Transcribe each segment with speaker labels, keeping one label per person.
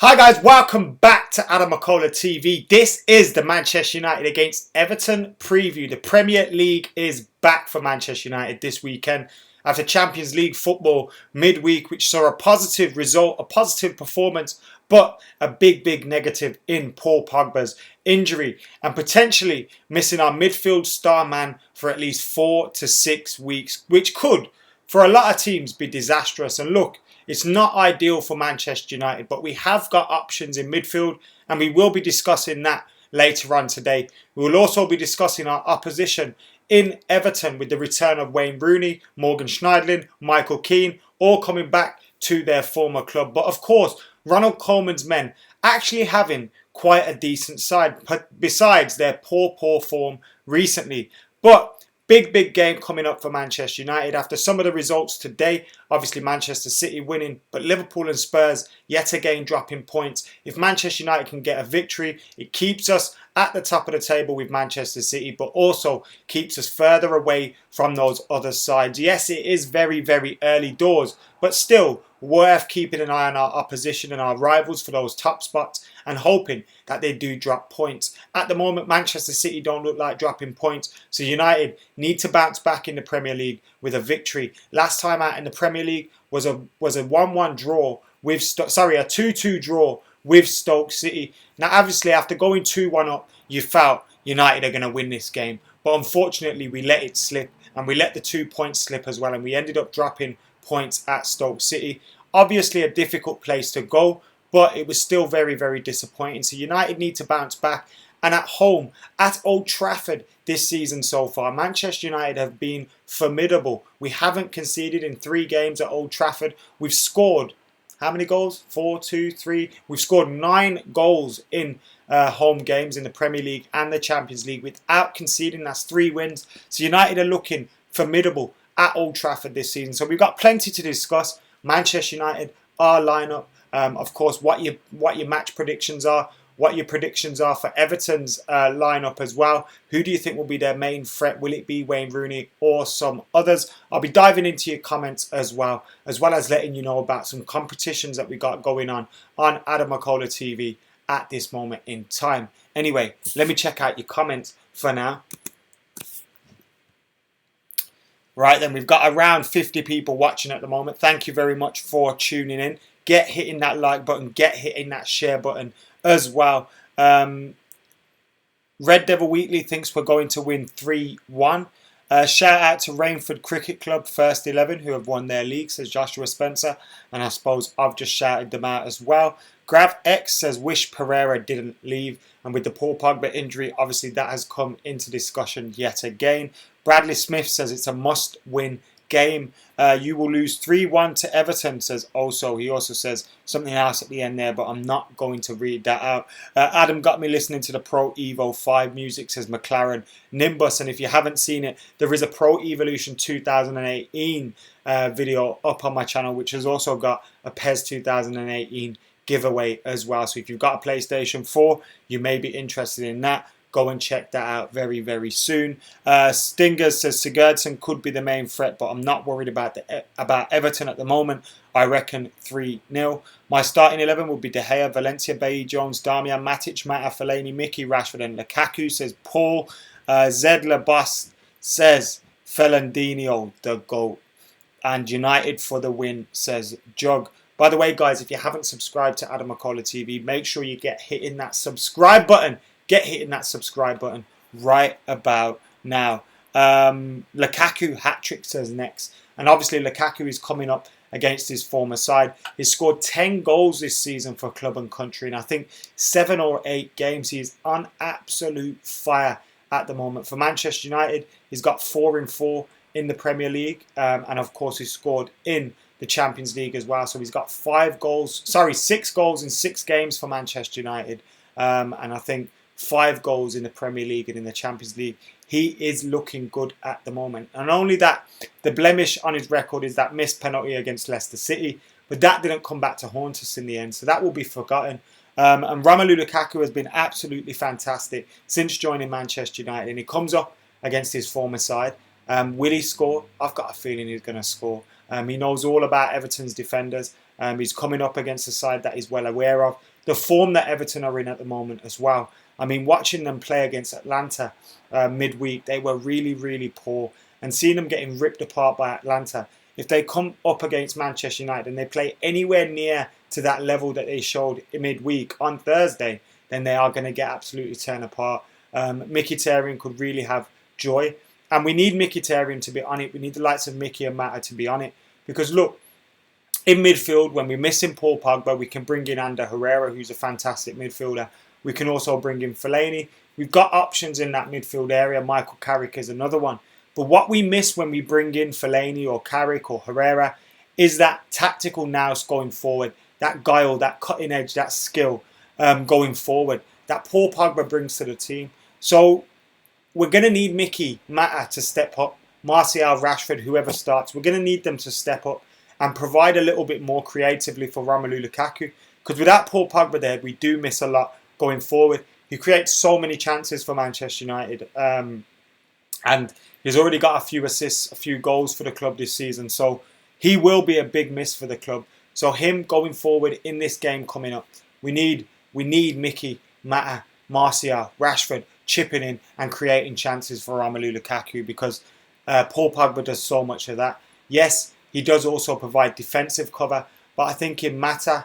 Speaker 1: Hi guys, welcome back to McKola TV. This is the Manchester United against Everton preview. The Premier League is back for Manchester United this weekend after Champions League football midweek, which saw a positive result, a positive performance, but a big negative in Paul Pogba's injury and potentially missing our midfield star man for at least 4 to 6 weeks, which could, for a lot of teams, be disastrous. And look, it's not ideal for Manchester United, but we have got options in midfield, and we will be discussing that later on today. We will also be discussing our opposition in Everton with the return of Wayne Rooney, Morgan Schneiderlin, Michael Keane, all coming back to their former club. But of course, Ronald Koeman's men actually having quite a decent side, besides their poor form recently. But big game coming up for Manchester United after some of the results today. Obviously Manchester City winning, but Liverpool and Spurs yet again dropping points. If Manchester United can get a victory, it keeps us at the top of the table with Manchester City, but also keeps us further away from those other sides. Yes, it is very early doors, but still worth keeping an eye on our opposition and our rivals for those top spots and hoping that they do drop points. At the moment, Manchester City don't look like dropping points, so United need to bounce back in the Premier League with a victory. Last time out in the Premier League was a 1-1 draw with a 2-2 draw with Stoke City. Now, obviously, after going 2-1 up, you felt United are going to win this game, but unfortunately, we let it slip and we let the 2 points slip as well, and we ended up dropping points at Stoke City. Obviously, a difficult place to go, but it was still very disappointing. So United need to bounce back. And at home, at Old Trafford this season so far, Manchester United have been formidable. We haven't conceded in 3 games at Old Trafford. We've scored, how many goals? 4, 2, 3. We've scored 9 goals in home games in the Premier League and the Champions League without conceding. That's 3 wins. So United are looking formidable at Old Trafford this season. So we've got plenty to discuss. Manchester United, our lineup, of course, what your match predictions are, what your predictions are for Everton's lineup as well. Who do you think will be their main threat? Will it be Wayne Rooney or some others? I'll be diving into your comments as well as letting you know about some competitions that we got going on McKola TV at this moment in time. Anyway, let me check out your comments for now. Right then, we've got around 50 people watching at the moment. Thank you very much for tuning in. Get hitting that like button. Get hitting that share button as well. Red Devil Weekly thinks we're going to win 3-1. Shout out to Rainford Cricket Club First 11 who have won their league, says Joshua Spencer. And I suppose I've just shouted them out as well. Grav X says wish Pereira didn't leave. And with the Paul Pogba injury, obviously that has come into discussion yet again. Bradley Smith says it's a must-win game. You will lose 3-1 to Everton, says also. He also says something else at the end there, but I'm not going to read that out. Adam got me listening to the Pro Evo 5 music, says McLaren Nimbus. And if you haven't seen it, there is a Pro Evolution 2018 video up on my channel, which has also got a PES 2018 giveaway as well. So if you've got a PlayStation 4, you may be interested in that. Go and check that out very soon. Stingers says Sigurdsson could be the main threat, but I'm not worried about Everton at the moment. I reckon 3-0. My starting 11 would be De Gea, Valencia, Bailly, Jones, Darmian, Matic, Mata, Fellaini, Mickey, Rashford and Lukaku, says Paul. Zedler Boss says Felandinho, the GOAT. And United for the win, says Jug. By the way, guys, if you haven't subscribed to McKola TV, make sure you get hitting that subscribe button. Get hitting that subscribe button right about now. Lukaku hat-trick, says next. And obviously Lukaku is coming up against his former side. He's scored 10 goals this season for club and country. And I think 7 or 8 games. He's on absolute fire at the moment. For Manchester United, he's got 4-4 in the Premier League. And of course, he's scored in the Champions League as well. So he's got 6 goals in 6 games for Manchester United. And I think 5 goals in the Premier League and in the Champions League. He is looking good at the moment. And only that, the blemish on his record is that missed penalty against Leicester City. But that didn't come back to haunt us in the end. So that will be forgotten. And Romelu Lukaku has been absolutely fantastic since joining Manchester United. And he comes up against his former side. Will he score? I've got a feeling he's going to score. He knows all about Everton's defenders. He's coming up against a side that he's well aware of. The form that Everton are in at the moment as well. I mean, watching them play against Atlanta midweek, they were really, really poor. And seeing them getting ripped apart by Atlanta, if they come up against Manchester United and they play anywhere near to that level that they showed midweek on Thursday, then they are going to get absolutely torn apart. Mkhitaryan could really have joy. And we need Mkhitaryan to be on it. We need the likes of Mickey and Mata to be on it. Because look, in midfield, when we're missing Paul Pogba, we can bring in Ander Herrera, who's a fantastic midfielder. We can also bring in Fellaini. We've got options in that midfield area. Michael Carrick is another one. But what we miss when we bring in Fellaini or Carrick or Herrera is that tactical nous going forward, that guile, that cutting edge, that skill going forward that Paul Pogba brings to the team. So we're going to need Mickey, Mata to step up, Martial, Rashford, whoever starts. We're going to need them to step up and provide a little bit more creatively for Romelu Lukaku. Because without Paul Pogba there, we do miss a lot going forward. He creates so many chances for Manchester United. And he's already got a few assists, a few goals for the club this season. So he will be a big miss for the club. So him going forward in this game coming up, we need Mickey, Mata, Martial, Rashford chipping in and creating chances for Romelu Lukaku because Paul Pogba does so much of that. Yes, he does also provide defensive cover, but I think in Herrera,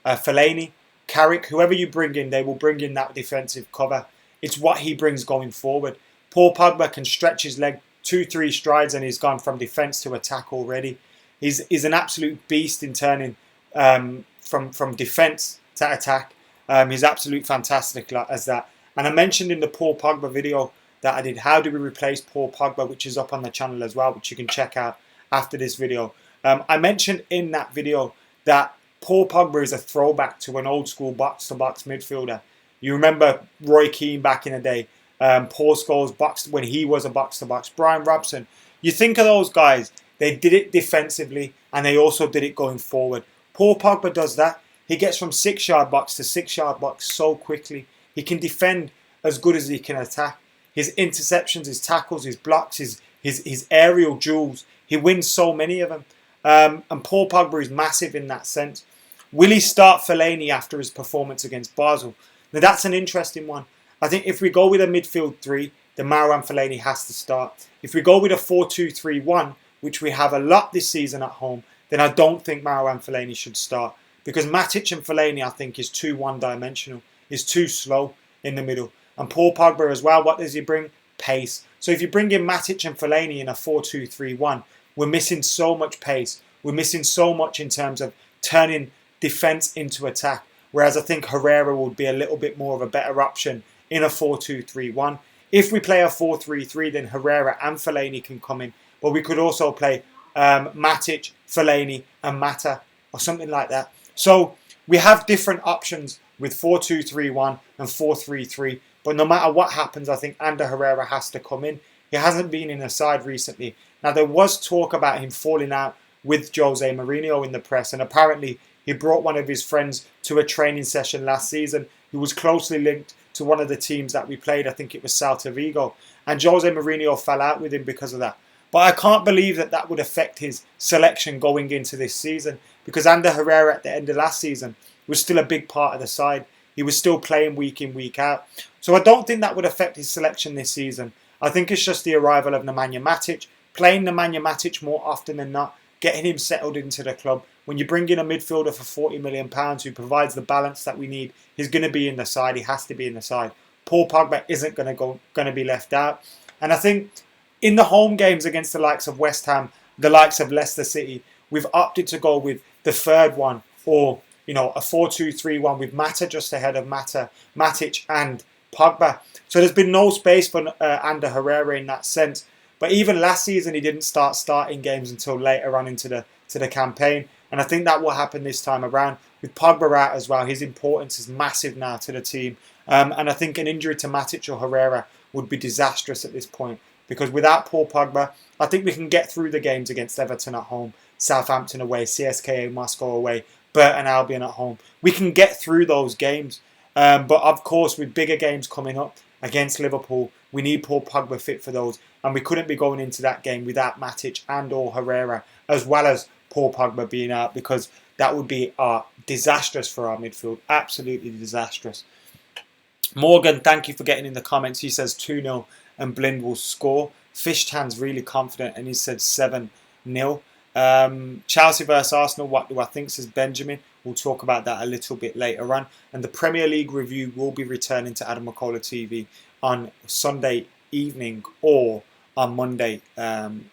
Speaker 1: Fellaini, Carrick, whoever you bring in, they will bring in that defensive cover. It's what he brings going forward. Paul Pogba can stretch his leg 2-3 strides and he's gone from defence to attack already. He's an absolute beast in turning from defence to attack. He's absolutely fantastic as that. And I mentioned in the Paul Pogba video that I did, how do we replace Paul Pogba, which is up on the channel as well, which you can check out after this video. I mentioned in that video that Paul Pogba is a throwback to an old school box-to-box midfielder. You remember Roy Keane back in the day, Paul Scholes when he was a box-to-box, Brian Robson. You think of those guys, they did it defensively and they also did it going forward. Paul Pogba does that. He gets from 6-yard box to 6-yard box so quickly. He can defend as good as he can attack. His interceptions, his tackles, his blocks, his aerial duels, he wins so many of them. And Paul Pogba is massive in that sense. Will he start Fellaini after his performance against Basel? Now that's an interesting one. I think if we go with a midfield 3, then Marouane Fellaini has to start. If we go with a 4-2-3-1, which we have a lot this season at home, then I don't think Marouane Fellaini should start. Because Matic and Fellaini, I think, is too one-dimensional. Is too slow in the middle. And Paul Pogba as well, what does he bring? Pace. So if you bring in Matic and Fellaini in a 4-2-3-1, we're missing so much pace. We're missing so much in terms of turning defence into attack. Whereas I think Herrera would be a little bit more of a better option in a 4-2-3-1. If we play a 4-3-3, then Herrera and Fellaini can come in. But we could also play Matic, Fellaini and Mata or something like that. So we have different options with 4-2-3-1 and 4-3-3. But no matter what happens, I think Ander Herrera has to come in. He hasn't been in the side recently. Now, there was talk about him falling out with Jose Mourinho in the press. And apparently, he brought one of his friends to a training session last season who was closely linked to one of the teams that we played. I think it was Celta Vigo. And Jose Mourinho fell out with him because of that. But I can't believe that that would affect his selection going into this season. Because Ander Herrera at the end of last season was still a big part of the side. He was still playing week in, week out. So I don't think that would affect his selection this season. I think it's just the arrival of Nemanja Matic, playing Nemanja Matic more often than not, getting him settled into the club. When you bring in a midfielder for £40 million who provides the balance that we need, he's going to be in the side. He has to be in the side. Paul Pogba isn't going to be left out. And I think in the home games against the likes of West Ham, the likes of Leicester City, we've opted to go with the third one, or a 4-2-3-1 with Mata just ahead of Matic and Pogba. So there's been no space for Ander Herrera in that sense. But even last season, he didn't start starting games until later on into the campaign. And I think that will happen this time around. With Pogba out as well, his importance is massive now to the team. And I think an injury to Matic or Herrera would be disastrous at this point. Because without Paul Pogba, I think we can get through the games against Everton at home, Southampton away, CSKA Moscow away, Burton Albion at home. We can get through those games. But of course, with bigger games coming up against Liverpool, We need Paul Pogba fit for those. And we couldn't be going into that game without Matic and or Herrera, as well as Paul Pogba being out, because that would be disastrous for our midfield. Absolutely disastrous. Morgan, thank you for getting in the comments. He says 2-0 and Blind will score. Fishtan's really confident and he said 7-0. Chelsea versus Arsenal, what do I think, says Benjamin. We'll talk about that a little bit later on. And the Premier League review will be returning to Ander McKola TV on Sunday evening or on Monday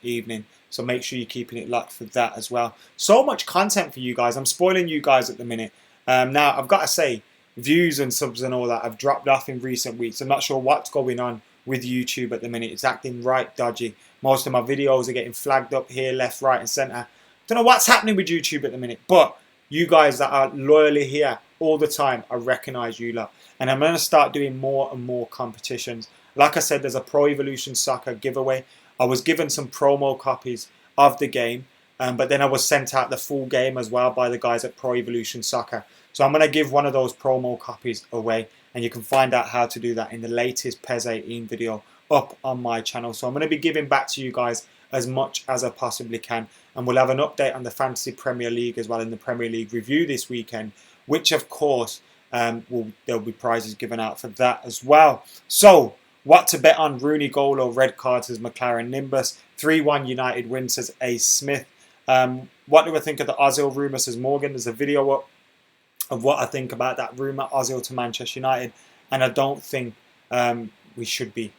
Speaker 1: evening. So make sure you're keeping it locked for that as well. So much content for you guys. I'm spoiling you guys at the minute. Now, I've got to say, views and subs and all that have dropped off in recent weeks. I'm not sure what's going on with YouTube at the minute. It's acting right dodgy. Most of my videos are getting flagged up here, left, right and centre. Don't know what's happening with YouTube at the minute, but you guys that are loyally here all the time, I recognise you lot. And I'm going to start doing more and more competitions. Like I said, there's a Pro Evolution Soccer giveaway. I was given some promo copies of the game, but then I was sent out the full game as well by the guys at Pro Evolution Soccer. So I'm going to give one of those promo copies away, and you can find out how to do that in the latest PES 18 video up on my channel. So I'm going to be giving back to you guys as much as I possibly can, and we'll have an update on the Fantasy Premier League as well in the Premier League review this weekend, which of course there'll be prizes given out for that as well. So what to bet on? Rooney goal or red card, says McLaren Nimbus. 3-1 United win, says A Smith. What do I think of the Ozil rumour, says Morgan. There's a video up of what I think about that rumour, Ozil to Manchester United, and I don't think we should be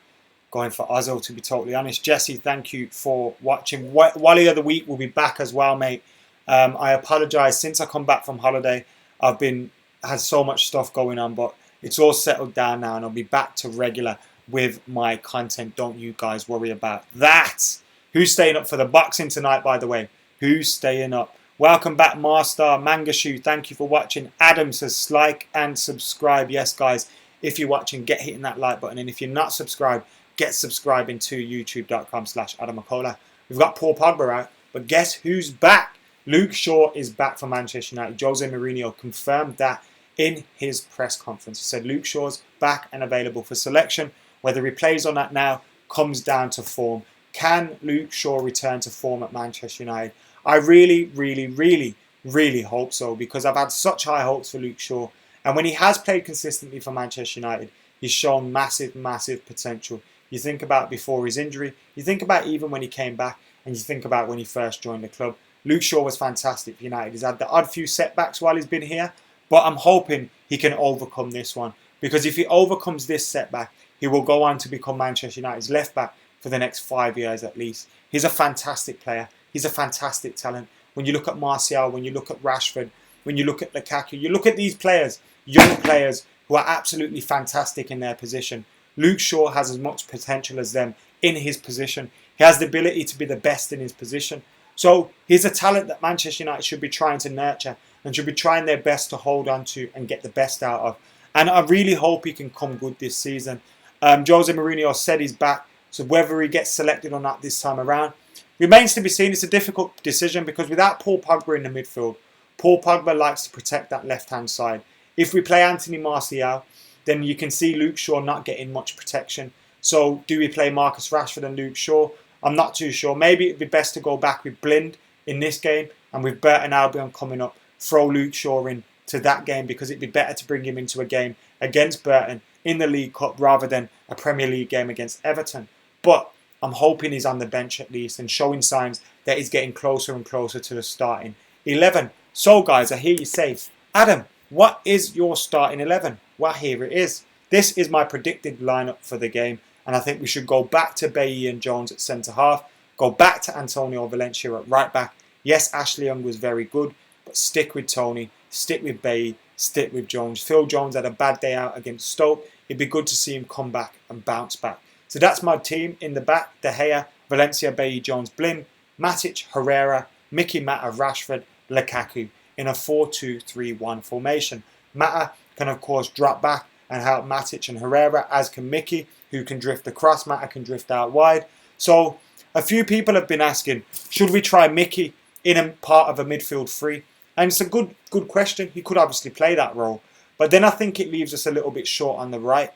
Speaker 1: going for Ozil, to be totally honest. Jesse, thank you for watching. Wally of the week will be back as well, mate. I apologise, since I come back from holiday I've had so much stuff going on, but it's all settled down now and I'll be back to regular with my content. Don't you guys worry about that. Who's staying up for the boxing tonight, by the way? Who's staying up? Welcome back, Marstar, Mangashoe. Thank you for watching. Adam says like and subscribe. Yes, guys, if you're watching, get hitting that like button. And if you're not subscribed, get subscribing to youtube.com/AdamMcKola. We've got Paul Pogba out, but guess who's back? Luke Shaw is back for Manchester United. Jose Mourinho confirmed that in his press conference. He said Luke Shaw's back and available for selection. Whether he plays or not now comes down to form. Can Luke Shaw return to form at Manchester United? I really, really, really, really hope so, because I've had such high hopes for Luke Shaw. And when he has played consistently for Manchester United, he's shown massive, massive potential. You think about before his injury, you think about even when he came back, and you think about when he first joined the club. Luke Shaw was fantastic for United. He's had the odd few setbacks while he's been here, but I'm hoping he can overcome this one. Because if he overcomes this setback, he will go on to become Manchester United's left back for the next 5 years at least. He's a fantastic player. He's a fantastic talent. When you look at Martial, when you look at Rashford, when you look at Lukaku, you look at these players, young players who are absolutely fantastic in their position. Luke Shaw has as much potential as them in his position. He has the ability to be the best in his position. So he's a talent that Manchester United should be trying to nurture and should be trying their best to hold on to and get the best out of. And I really hope he can come good this season. Jose Mourinho said he's back, so whether he gets selected or not this time around remains to be seen. It's a difficult decision because without Paul Pogba in the midfield, Paul Pogba likes to protect that left-hand side. If we play Anthony Martial, then you can see Luke Shaw not getting much protection. So do we play Marcus Rashford and Luke Shaw? I'm not too sure. Maybe it'd be best to go back with Blind in this game, and with Burton Albion coming up, throw Luke Shaw in to that game, because it'd be better to bring him into a game against Burton in the League Cup rather than a Premier League game against Everton. But I'm hoping he's on the bench at least and showing signs that he's getting closer and closer to the starting 11. So guys, I hear you say, Adam, what is your starting 11? Well, here it is. This is my predicted lineup for the game, and I think we should go back to Bailly and Jones at centre-half, go back to Antonio Valencia at right-back. Yes, Ashley Young was very good, but stick with Tony, stick with Bailly, stick with Jones. Phil Jones had a bad day out against Stoke. It'd be good to see him come back and bounce back. So that's my team in the back: De Gea, Valencia, Bailly, Jones, Blind, Matic, Herrera, Mickey, Mata, Rashford, Lukaku in a 4-2-3-1 formation. Mata can of course drop back and help Matic and Herrera, as can Mickey, who can drift across. Mata can drift out wide. So a few people have been asking, should we try Mickey in a part of a midfield three? And it's a good question. He could obviously play that role, but then I think it leaves us a little bit short on the right.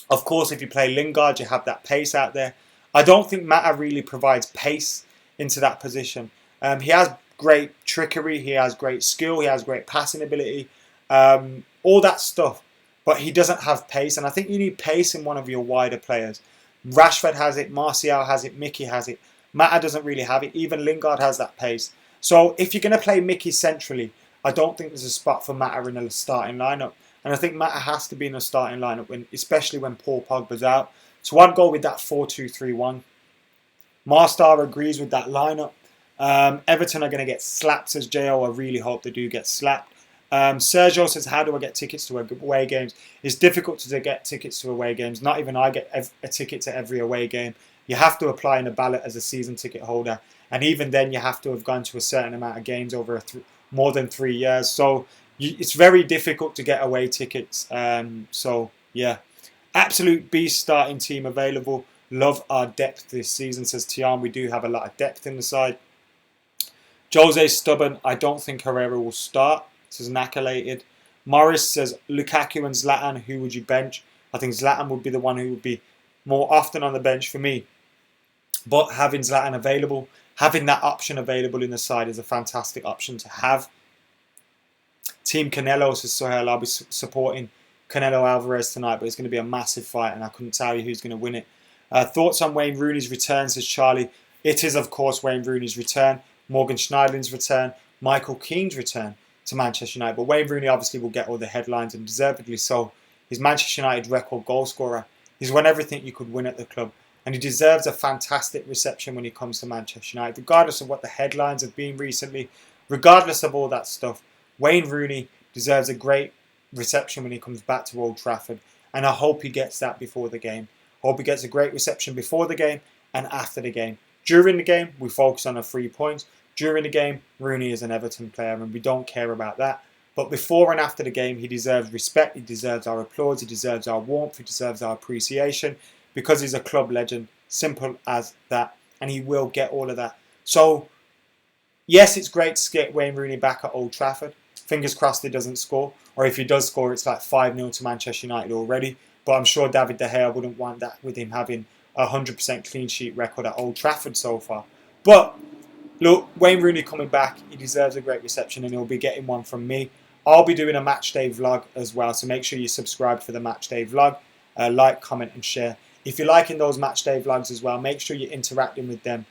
Speaker 1: Of course, if you play Lingard, you have that pace out there. I don't think Mata really provides pace into that position. He has great trickery, he has great skill, he has great passing ability, all that stuff. But he doesn't have pace, and I think you need pace in one of your wider players. Rashford has it, Martial has it, Mickey has it. Mata doesn't really have it. Even Lingard has that pace. So if you're going to play Mickey centrally, I don't think there's a spot for Mata in a starting lineup. And I think Mata has to be in a starting lineup, especially when Paul Pogba's out. So I'd go with that 4-2-3-1. Marstar agrees with that lineup. Everton are going to get slapped, says Jo. I really hope they do get slapped. Sergio says, how do I get tickets to away games? It's difficult to get tickets to away games. Not even I get a ticket to every away game. You have to apply in a ballot as a season ticket holder. And even then, you have to have gone to a certain amount of games over more than 3 years. So it's very difficult to get away tickets. So, yeah. Absolute beast starting team available. Love our depth this season, says Tian. We do have a lot of depth in the side. Jose's stubborn. I don't think Herrera will start, says Nakalated. Morris says, Lukaku and Zlatan, who would you bench? I think Zlatan would be the one who would be more often on the bench for me. But having Zlatan available, having that option available in the side is a fantastic option to have. Team Canelo, says Sohail, I'll be supporting Canelo Alvarez tonight, but it's going to be a massive fight and I couldn't tell you who's going to win it. Thoughts on Wayne Rooney's return, says Charlie. It is, of course, Wayne Rooney's return, Morgan Schneiderlin's return, Michael Keane's return to Manchester United. But Wayne Rooney obviously will get all the headlines, and deservedly so. He's Manchester United record goal scorer. He's won everything you could win at the club. And he deserves a fantastic reception when he comes to Manchester United, regardless of what the headlines have been recently, regardless of all that stuff. Wayne Rooney deserves a great reception when he comes back to Old Trafford. And I hope he gets that before the game. I hope he gets a great reception before the game and after the game. During the game, we focus on the 3 points. During the game, Rooney is an Everton player and we don't care about that. But before and after the game, he deserves respect, he deserves our applause, he deserves our warmth, he deserves our appreciation because he's a club legend. Simple as that. And he will get all of that. So, yes, it's great to get Wayne Rooney back at Old Trafford. Fingers crossed he doesn't score. Or if he does score, it's like 5-0 to Manchester United already. But I'm sure David De Gea wouldn't want that with him having a 100% clean sheet record at Old Trafford so far. But look, Wayne Rooney coming back, he deserves a great reception and he'll be getting one from me. I'll be doing a match day vlog as well, so make sure you subscribe for the match day vlog. Like, comment and share. If you're liking those match day vlogs as well, make sure you're interacting with them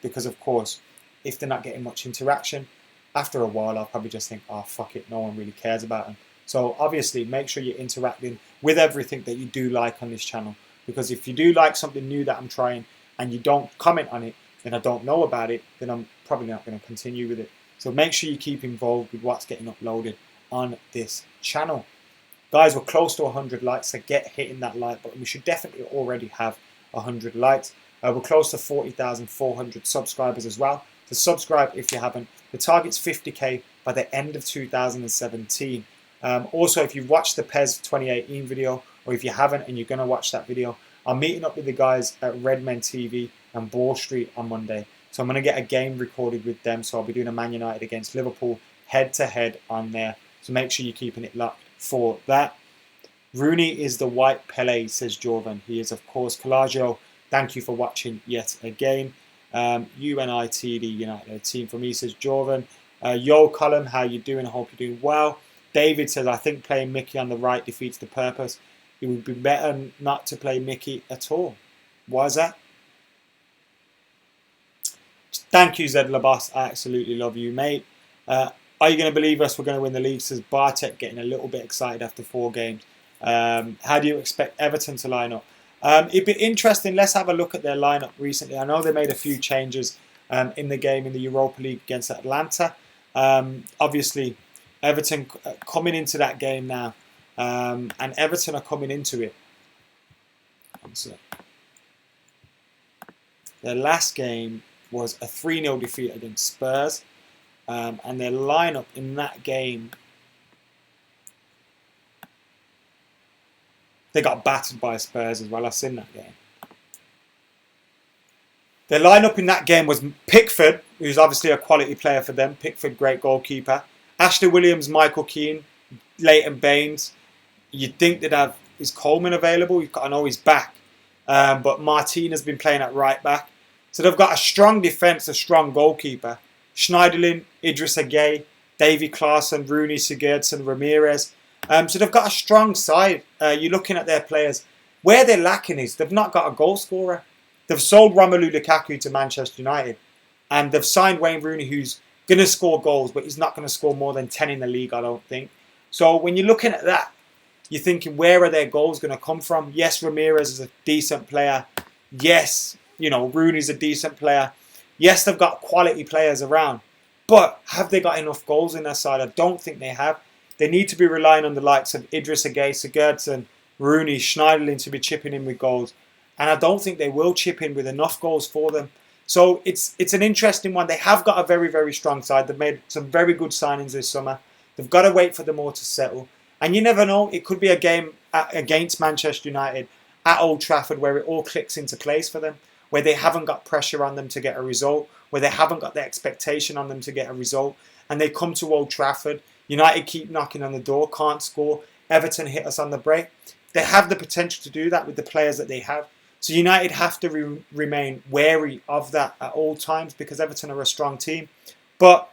Speaker 1: because, of course, if they're not getting much interaction, after a while I'll probably just think, oh, fuck it, no one really cares about them. So obviously, make sure you're interacting with everything that you do like on this channel. Because if you do like something new that I'm trying and you don't comment on it, and I don't know about it, then I'm probably not going to continue with it. So make sure you keep involved with what's getting uploaded on this channel. Guys, we're close to 100 likes, so get hitting that like button. We should definitely already have 100 likes. We're close to 40,400 subscribers as well. So subscribe if you haven't. The target's 50k by the end of 2017. Also, if you've watched the PES 2018 video, or if you haven't and you're going to watch that video, I'm meeting up with the guys at Redmen TV and Ball Street on Monday. So I'm going to get a game recorded with them. So I'll be doing a Man United against Liverpool head-to-head on there. So make sure you're keeping it locked for that. Rooney is the white Pele, says Jordan. He is, of course, Calagio. Thank you for watching yet again. UNITD United team for me, says Jordan. Yo, Colin, how you doing? I hope you're doing well. David says, I think playing Mickey on the right defeats the purpose. It would be better not to play Mickey at all. Why is that? Thank you, Zed Labos. I absolutely love you, mate. Are you going to believe us? We're going to win the league, says Bartek, getting a little bit excited after 4 games. How do you expect Everton to line up? It'd be interesting. Let's have a look at their lineup recently. I know they made a few changes in the game in the Europa League against Atlanta. Obviously, Everton coming into that game now. And Everton are coming into it. Their last game was a 3-0 defeat against Spurs. And their lineup in that game, they got battered by Spurs as well. I've seen that game. Their lineup in that game was Pickford, who's obviously a quality player for them. Pickford, great goalkeeper. Ashley Williams, Michael Keane, Leighton Baines. You'd think they'd have is Coleman available? I know he's back. But Martin has been playing at right back. So they've got a strong defence, a strong goalkeeper. Schneiderlin, Idris Gueye, Davy Klaassen, Rooney, Sigurdsson, Ramirez. So they've got a strong side. You're looking at their players. Where they're lacking is they've not got a goal scorer. They've sold Romelu Lukaku to Manchester United. And they've signed Wayne Rooney, who's going to score goals, but he's not going to score more than 10 in the league, I don't think. So when you're looking at that, you're thinking, where are their goals going to come from? Yes, Ramirez is a decent player. Yes, Rooney's a decent player. Yes, they've got quality players around. But have they got enough goals in their side? I don't think they have. They need to be relying on the likes of Idris Gueye, Sigurdsson, Rooney, Schneiderlin to be chipping in with goals. And I don't think they will chip in with enough goals for them. So it's an interesting one. They have got a very, very strong side. They've made some very good signings this summer. They've got to wait for them all to settle. And you never know. It could be a game against Manchester United at Old Trafford where it all clicks into place for them, where they haven't got pressure on them to get a result, where they haven't got the expectation on them to get a result. And they come to Old Trafford. United keep knocking on the door, can't score. Everton hit us on the break. They have the potential to do that with the players that they have. So United have to remain wary of that at all times because Everton are a strong team. But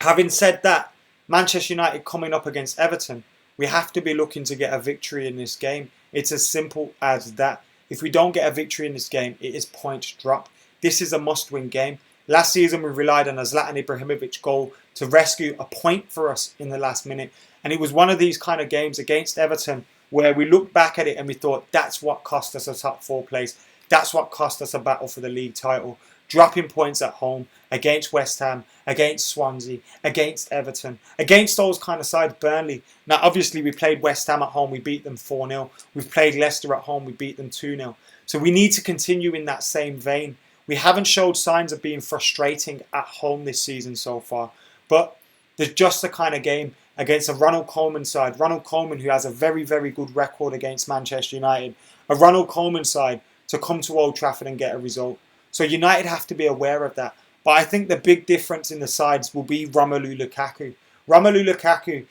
Speaker 1: having said that, Manchester United coming up against Everton, we have to be looking to get a victory in this game. It's as simple as that. If we don't get a victory in this game, it is points drop. This is a must-win game. Last season, we relied on a Zlatan Ibrahimovic goal to rescue a point for us in the last minute. And it was one of these kind of games against Everton where we looked back at it and we thought, that's what cost us a top 4 place. That's what cost us a battle for the league title. Dropping points at home against West Ham, against Swansea, against Everton, against those kind of sides, Burnley. Now, obviously, we played West Ham at home. We beat them 4-0. We've played Leicester at home. We beat them 2-0. So we need to continue in that same vein. We haven't showed signs of being frustrating at home this season so far. But there's just the kind of game against a Ronald Koeman side. Ronald Koeman, who has a very, very good record against Manchester United. A Ronald Koeman side to come to Old Trafford and get a result. So United have to be aware of that. But I think the big difference in the sides will be Romelu Lukaku. Romelu Lukaku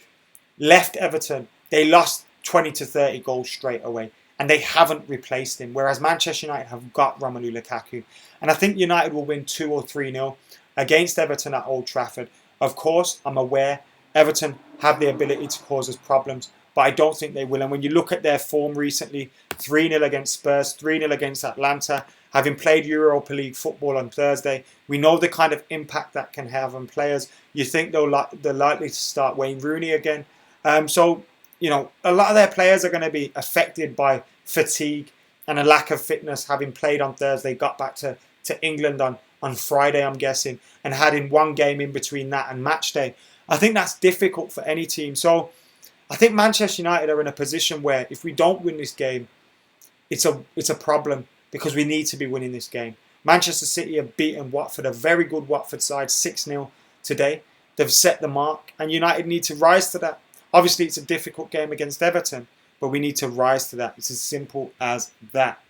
Speaker 1: left Everton. They lost 20 to 30 goals straight away. And they haven't replaced him. Whereas Manchester United have got Romelu Lukaku. And I think United will win 2 or 3-0 against Everton at Old Trafford. Of course, I'm aware Everton have the ability to cause us problems. But I don't think they will. And when you look at their form recently, 3-0 against Spurs, 3-0 against Atlanta, having played Europa League football on Thursday, we know the kind of impact that can have on players. You think they're likely to start Wayne Rooney again. So, a lot of their players are going to be affected by fatigue and a lack of fitness, having played on Thursday, got back to England on Friday, I'm guessing, and had in one game in between that and match day. I think that's difficult for any team. So I think Manchester United are in a position where if we don't win this game, it's a problem because we need to be winning this game. Manchester City have beaten Watford, a very good Watford side, 6-0 today. They've set the mark and United need to rise to that. Obviously, it's a difficult game against Everton, but we need to rise to that. It's as simple as that.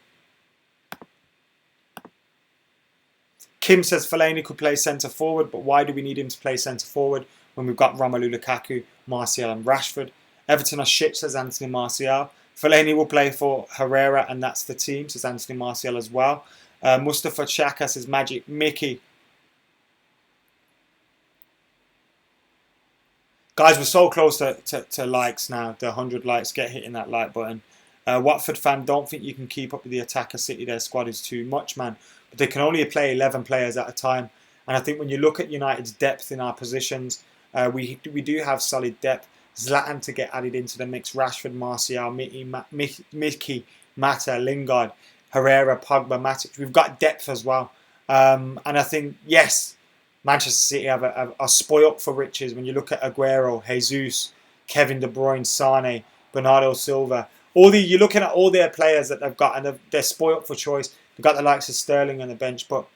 Speaker 1: Kim says Fellaini could play centre forward, but why do we need him to play centre forward when we've got Romelu Lukaku, Martial and Rashford? Everton are shit, says Anthony Martial. Fellaini will play for Herrera and that's the team, says Anthony Martial as well. Mustafa Chaka says Magic Mickey. Guys, we're so close to likes now. The 100 likes, get hitting that like button. Watford fan, don't think you can keep up with the attack of City. Their squad is too much, man. But they can only play 11 players at a time. And I think when you look at United's depth in our positions, we do have solid depth. Zlatan to get added into the mix. Rashford, Martial, Mickey, Mata, Lingard, Herrera, Pogba, Matic. We've got depth as well. And I think, yes, Manchester City are spoilt for riches. When you look at Aguero, Jesus, Kevin De Bruyne, Sane, Bernardo Silva. You're looking at all their players that they've got and they're spoilt for choice. They've got the likes of Sterling on the bench. But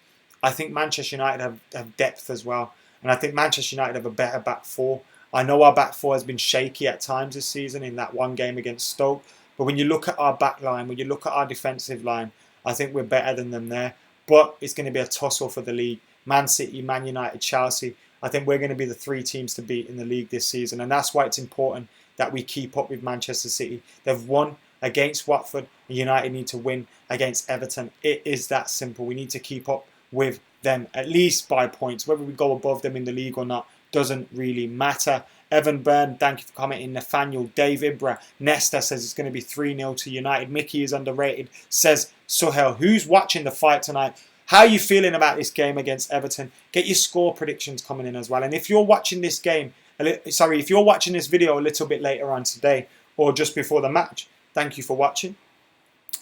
Speaker 1: I think Manchester United have depth as well. And I think Manchester United have a better back four. I know our back four has been shaky at times this season in that one game against Stoke. But when you look at our back line, when you look at our defensive line, I think we're better than them there. But it's going to be a tussle for the league. Man City, Man United, Chelsea. I think we're going to be the 3 teams to beat in the league this season. And that's why it's important that we keep up with Manchester City. They've won against Watford. United need to win against Everton. It is that simple. We need to keep up with them at least by points. Whether we go above them in the league or not doesn't really matter. Evan Byrne, thank you for commenting. Nathaniel, Dave Ibra, Nesta says it's going to be 3-0 to United. Mickey is underrated, says Suhail. Who's watching the fight tonight? How are you feeling about this game against Everton? Get your score predictions coming in as well. And if you're watching this game, if you're watching this video a little bit later on today or just before the match, thank you for watching.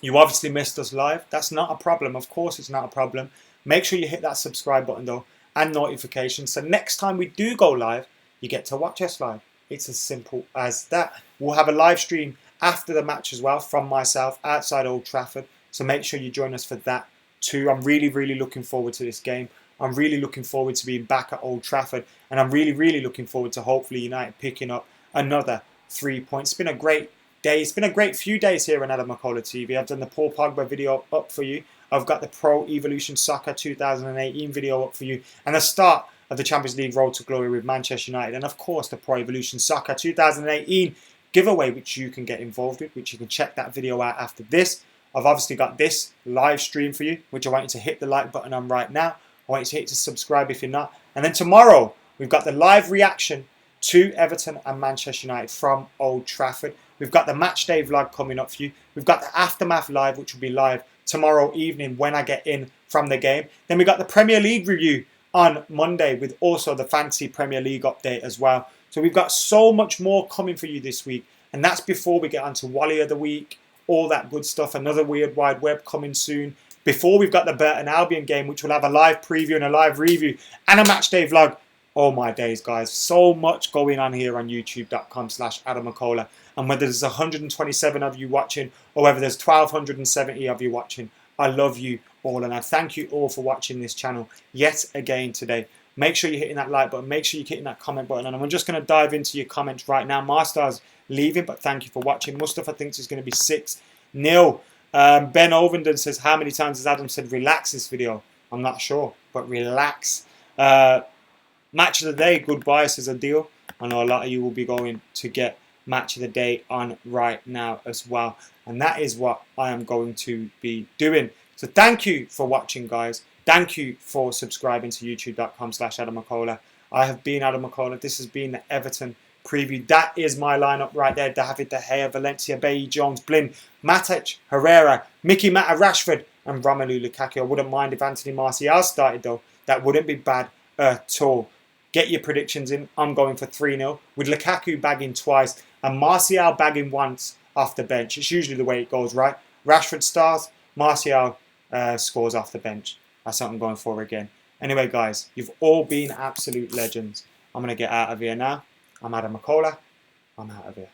Speaker 1: You obviously missed us live. That's not a problem. Of course, it's not a problem. Make sure you hit that subscribe button though and notifications. So next time we do go live, you get to watch us live. It's as simple as that. We'll have a live stream after the match as well from myself outside Old Trafford. So make sure you join us for that too. I'm really, really looking forward to this game. I'm really looking forward to being back at Old Trafford. And I'm really, really looking forward to hopefully United picking up another 3 points. It's been a great day. It's been a great few days here on Ander McKola TV. I've done the Paul Pogba video up for you. I've got the Pro Evolution Soccer 2018 video up for you. And the start of the Champions League Road to Glory with Manchester United. And of course, the Pro Evolution Soccer 2018 giveaway, which you can get involved with, which you can check that video out after this. I've obviously got this live stream for you, which I want you to hit the like button on right now. I want you to hit to subscribe if you're not. And then tomorrow, we've got the live reaction to Everton and Manchester United from Old Trafford. We've got the match day vlog coming up for you. We've got the Aftermath live, which will be live tomorrow evening when I get in from the game. Then we got the Premier League review on Monday with also the Fantasy Premier League update as well. So we've got so much more coming for you this week. And that's before we get on to Wally of the Week, all that good stuff. Another Weird Wide Web coming soon. Before we've got the Burton Albion game, which will have a live preview and a live review and a match day vlog. Oh my days, guys. So much going on here on youtube.com/Ander McKola. And whether there's 127 of you watching or whether there's 1,270 of you watching, I love you all. And I thank you all for watching this channel yet again today. Make sure you're hitting that like button. Make sure you're hitting that comment button. And I'm just going to dive into your comments right now. Marstar's leaving, but thank you for watching. Mustafa thinks it's going to be 6-0. Ben Ovenden says, how many times has Adam said relax this video? I'm not sure, but relax. Match of the day, goodbye, says Adil. I know a lot of you will be going to get match of the day on right now as well. And that is what I am going to be doing. So thank you for watching, guys. Thank you for subscribing to youtube.com/Ander McKola. I have been Ander McKola. This has been the Everton preview. That is my lineup right there. David De Gea, Valencia, Bailly, Jones, Blin, Matic, Herrera, Mickey Mata, Rashford, and Romelu Lukaku. I wouldn't mind if Anthony Martial started though. That wouldn't be bad at all. Get your predictions in. I'm going for 3-0 with Lukaku bagging twice and Martial bagging once off the bench. It's usually the way it goes, right? Rashford stars, Martial scores off the bench. That's what I'm going for again. Anyway, guys, you've all been absolute legends. I'm going to get out of here now. I'm Ander McKola. I'm out of here.